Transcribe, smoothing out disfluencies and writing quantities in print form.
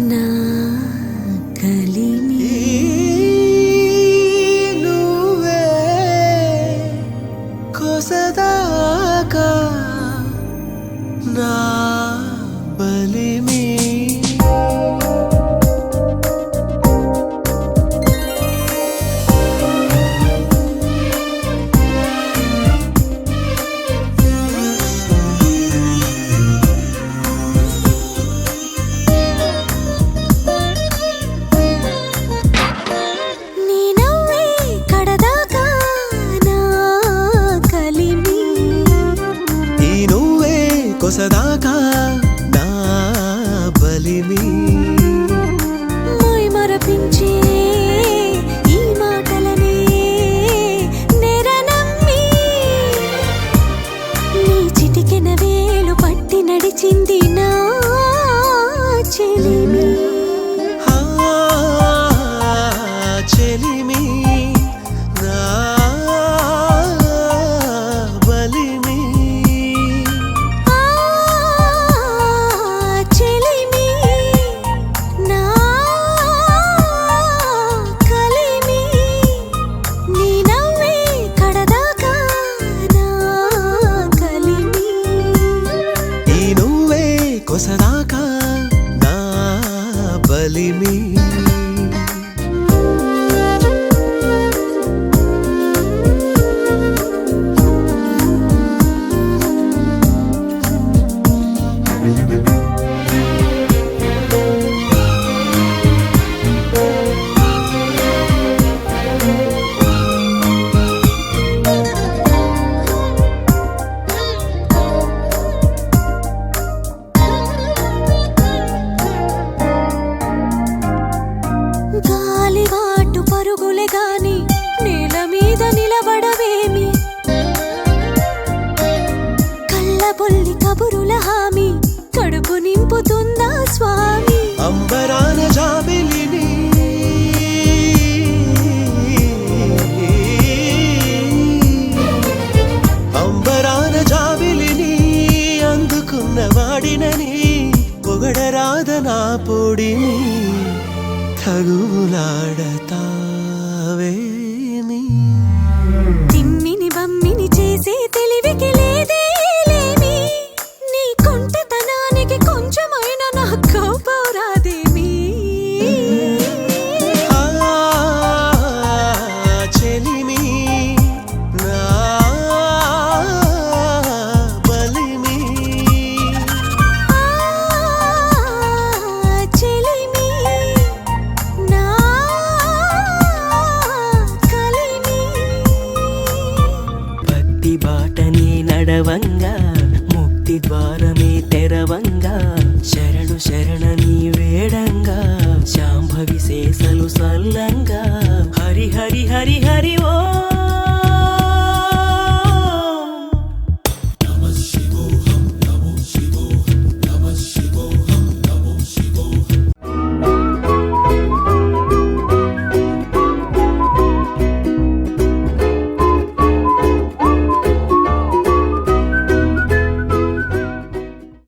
నా కలిమి నువ్వే కొసదాకా నా బలిమి కొసదాకా నా బలిమి మోయ్ మరపించే ఈ మాటలనే నెరనమ్మి నీ చిటికెన వేలు పట్టి నడిచింది నా చెలిమి చెలిమి నా బలిమి కొసదాకా నా బలిమి గాలివాటు పరుగులే గాని నేల మీద నిలబడవేమి కళ్ళబొల్లి కబురుల హామీ కడుపు నింపుతుందా స్వామి అంబరాన జాబిలిని అంబరాన జాబిలిని అందుకున్న వాడినని పొగడరాద నా పొడిని తగులాడతావే